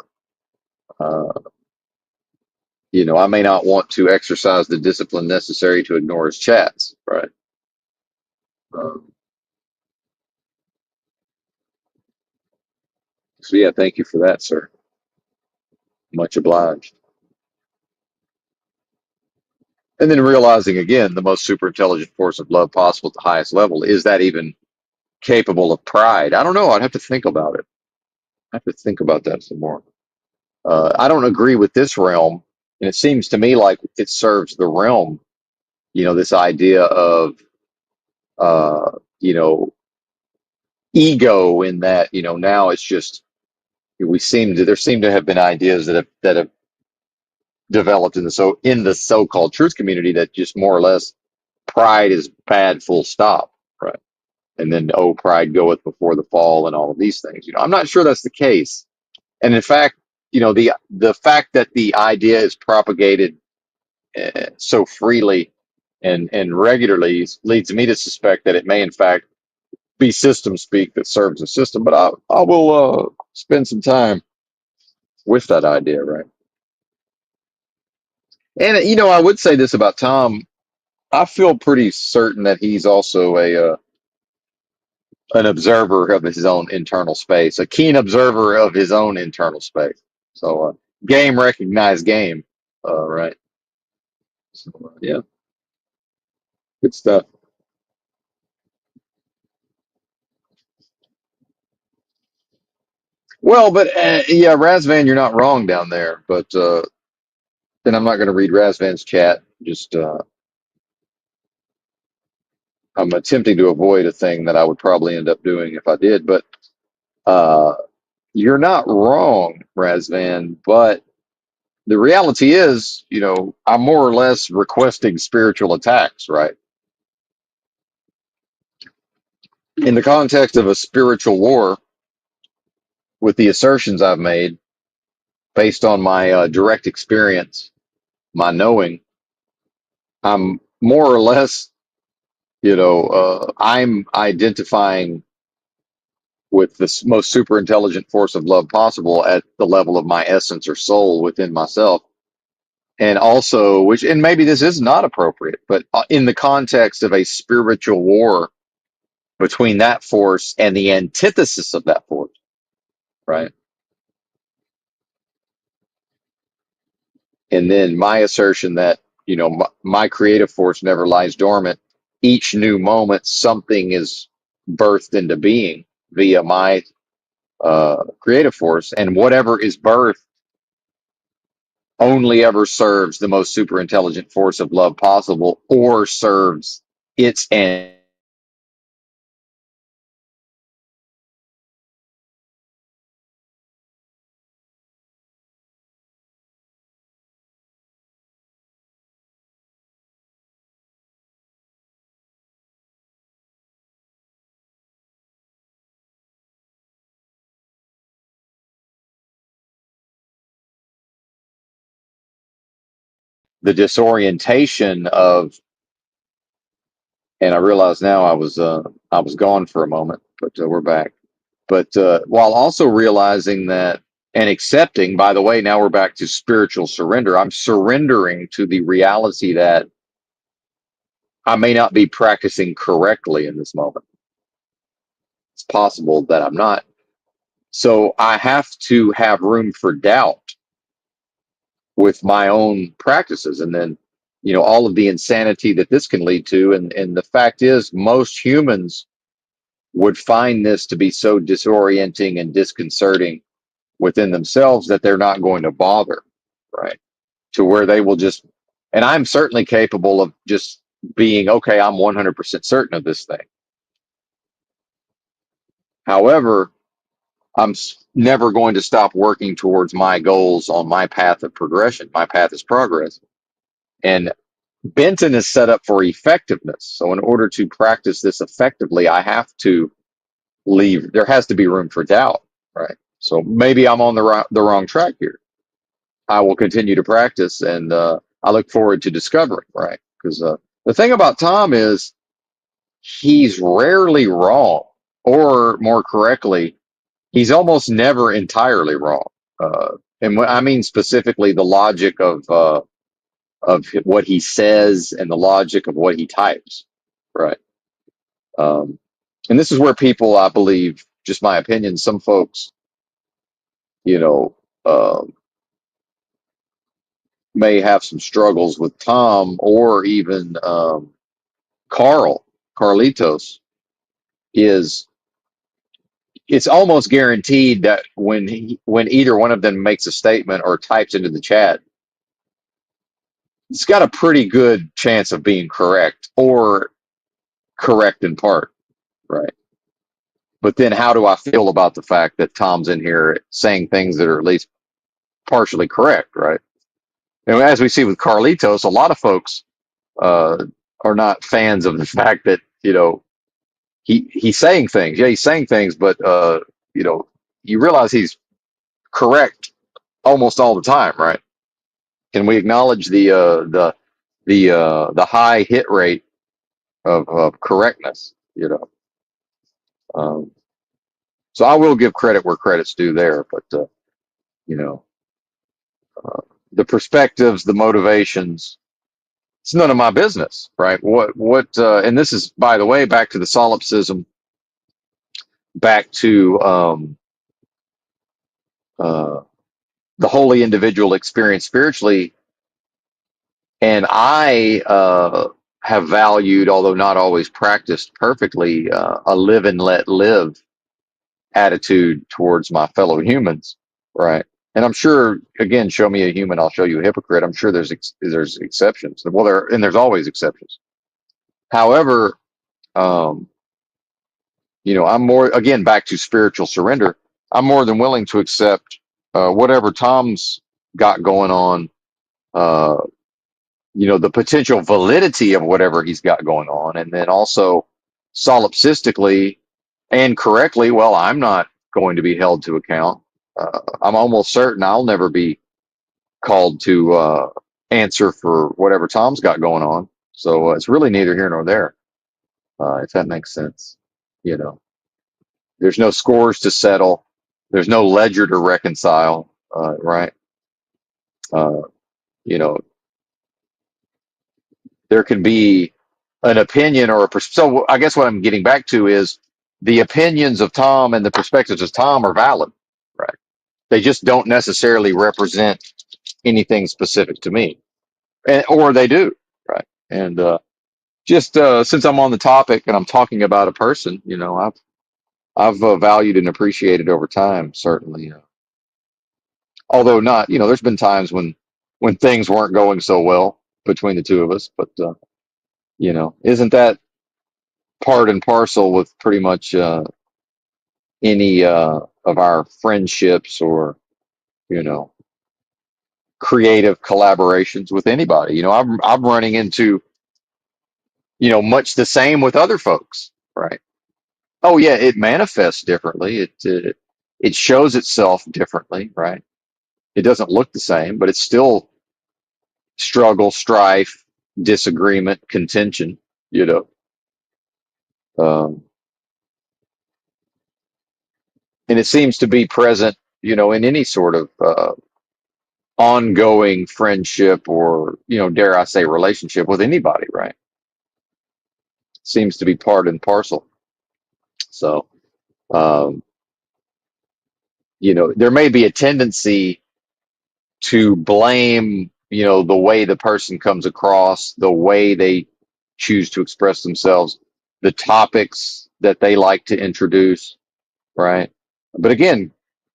I may not want to exercise the discipline necessary to ignore his chats, right? Um, so yeah, thank you for that, sir. Much obliged. And then realizing again, the most super intelligent force of love possible at the highest level, is that even capable of pride? I don't know. I'd have to think about it. I have to think about that some more. I don't agree with this realm, and it seems to me like it serves the realm. This idea of uh, you know ego, in that now it's just there seem to have been ideas that have developed in the so-called truth community that just more or less pride is bad, full stop, right? And then, oh, pride goeth before the fall, and all of these things. I'm not sure that's the case. And in fact, the fact that the idea is propagated so freely and regularly leads me to suspect that it may in fact be system speak that serves the system. But I will spend some time with that idea, right? And I would say this about Tom. I feel pretty certain that he's also a an observer of his own internal space, a keen observer of his own internal space. So game recognized game, right? So, yeah. Good stuff. Well, but yeah, Razvan, you're not wrong down there. But then I'm not going to read Razvan's chat. Just I'm attempting to avoid a thing that I would probably end up doing if I did. But uh, you're not wrong, Razvan. But the reality is, I'm more or less requesting spiritual attacks, right? In the context of a spiritual war, with the assertions I've made based on my direct experience, my knowing, I'm more or less, I'm identifying with the most super intelligent force of love possible at the level of my essence or soul within myself. And also, and maybe this is not appropriate, but in the context of a spiritual war between that force and the antithesis of that force, right? And then my assertion that, my creative force never lies dormant. Each new moment, something is birthed into being via my creative force. And whatever is birthed only ever serves the most super intelligent force of love possible or serves its end. The disorientation of, and I realize now I was gone for a moment, but we're back. But while also realizing that and accepting, by the way, now we're back to spiritual surrender. I'm surrendering to the reality that I may not be practicing correctly in this moment. It's possible that I'm not. So I have to have room for doubt with my own practices. And then, all of the insanity that this can lead to. And the fact is, most humans would find this to be so disorienting and disconcerting within themselves that they're not going to bother, right? To where they will just, and I'm certainly capable of just being, okay, I'm 100% certain of this thing. However, I'm never going to stop working towards my goals on my path of progression. My path is progress. And Benton is set up for effectiveness. So, in order to practice this effectively, I have to there has to be room for doubt, right? So, maybe I'm on the wrong track here. I will continue to practice, and I look forward to discovering, right? Because the thing about Tom is he's rarely wrong, or more correctly, he's almost never entirely wrong. And I mean specifically the logic of what he says and the logic of what he types, right? Um, and this is where people, I believe, just my opinion, some folks, you know, um, may have some struggles with Tom or even Carlitos. Is It's almost guaranteed that when either one of them makes a statement or types into the chat, it's got a pretty good chance of being correct or correct in part, right? But then how do I feel about the fact that Tom's in here saying things that are at least partially correct, right? And as we see with Carlitos, a lot of folks uh, are not fans of the fact that, he's saying things. Yeah, he's saying things, but you know, you realize he's correct almost all the time, right? Can we acknowledge the high hit rate of correctness? Um, so I will give credit where credit's due there, but you know, uh, the perspectives, the motivations, it's none of my business, right? And this is, by the way, back to the solipsism, back to uh, the holy individual experience spiritually. And I have valued, although not always practiced perfectly, a live and let live attitude towards my fellow humans, right? And I'm sure, again, show me a human, I'll show you a hypocrite. I'm sure there's exceptions. Well, there's always exceptions. However, um, I'm more, again, back to spiritual surrender. I'm more than willing to accept whatever Tom's got going on, uh, the potential validity of whatever he's got going on. And then also solipsistically and correctly, well, I'm not going to be held to account. I'm almost certain I'll never be called to answer for whatever Tom's got going on. So it's really neither here nor there, if that makes sense. You know, there's no scores to settle. There's no ledger to reconcile, right? Uh, you know, there can be an opinion or so I guess what I'm getting back to is the opinions of Tom and the perspectives of Tom are valid, right? They just don't necessarily represent anything specific to me, or they do, right? And just since I'm on the topic and I'm talking about a person, I've valued and appreciated over time, certainly. Although not, there's been times when things weren't going so well between the two of us, but isn't that part and parcel with pretty much any of our friendships or you know creative collaborations with anybody? I'm running into much the same with other folks, right? Oh yeah, it manifests differently. It shows itself differently, right? It doesn't look the same, but it's still struggle, strife, disagreement, contention. You know, um, and it seems to be present, in any sort of ongoing friendship or dare I say relationship with anybody, right? Seems to be part and parcel. So um, there may be a tendency to blame the way the person comes across, the way they choose to express themselves, the topics that they like to introduce, right? But again,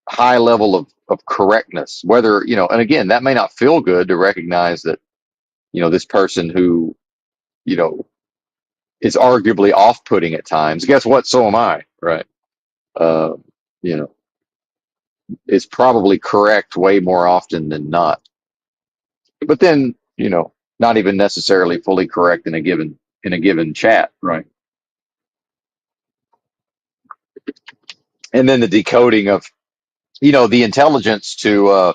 high level of correctness, whether and again, that may not feel good to recognize that this person who you know is arguably off-putting at times. Guess what? So am I, right? Uh, you know, is probably correct way more often than not. But then, not even necessarily fully correct in a given chat, right? And then the decoding of, the intelligence to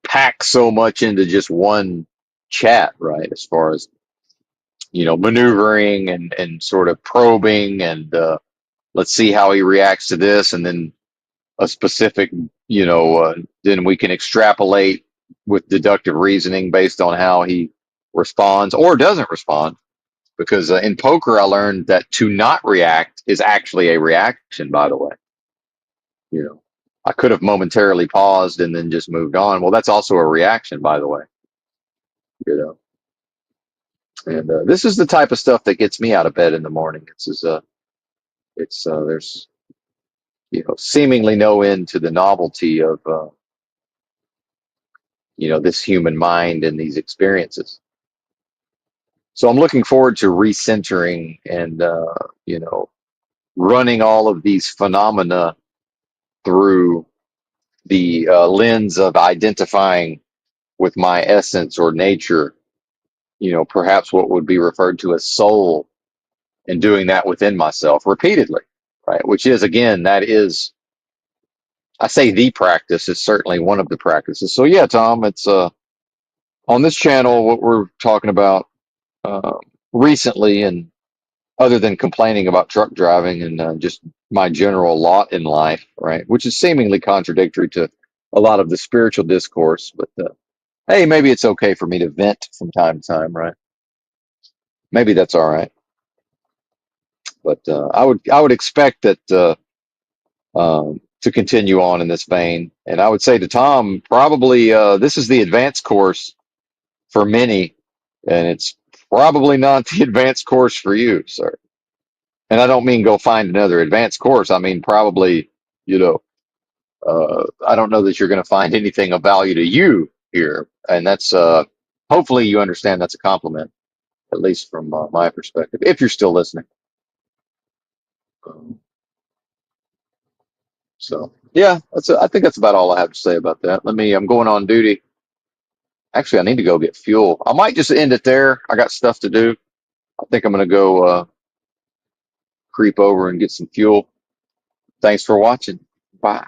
pack so much into just one chat, right? As far as maneuvering and sort of probing and let's see how he reacts to this, and then a specific, then we can extrapolate with deductive reasoning based on how he responds or doesn't respond. Because in poker, I learned that to not react is actually a reaction, by the way. I could have momentarily paused and then just moved on. Well, that's also a reaction, by the way. You know, and this is the type of stuff that gets me out of bed in the morning. There's seemingly no end to the novelty of this human mind and these experiences. So I'm looking forward to recentering and running all of these phenomena through the lens of identifying with my essence or nature, perhaps what would be referred to as soul, and doing that within myself repeatedly, right? Which is, again, that is, I say the practice, is certainly one of the practices. So yeah, Tom, it's on this channel, what we're talking about uh, recently, and other than complaining about truck driving and just my general lot in life, right? Which is seemingly contradictory to a lot of the spiritual discourse, but hey, maybe it's okay for me to vent from time to time, right? Maybe that's all right. But I would expect that to continue on in this vein, and I would say to Tom, probably this is the advanced course for many, and it's Probably not the advanced course for you, sir. And I don't mean go find another advanced course. I mean probably, you know, I don't know that you're going to find anything of value to you here, and that's hopefully you understand that's a compliment, at least from my perspective. If you're still listening, um, so yeah, I think that's about all I have to say about that. Let me. I'm going on duty. Actually, I need to go get fuel. I might just end it there. I got stuff to do. I think I'm going to go creep over and get some fuel. Thanks for watching. Bye.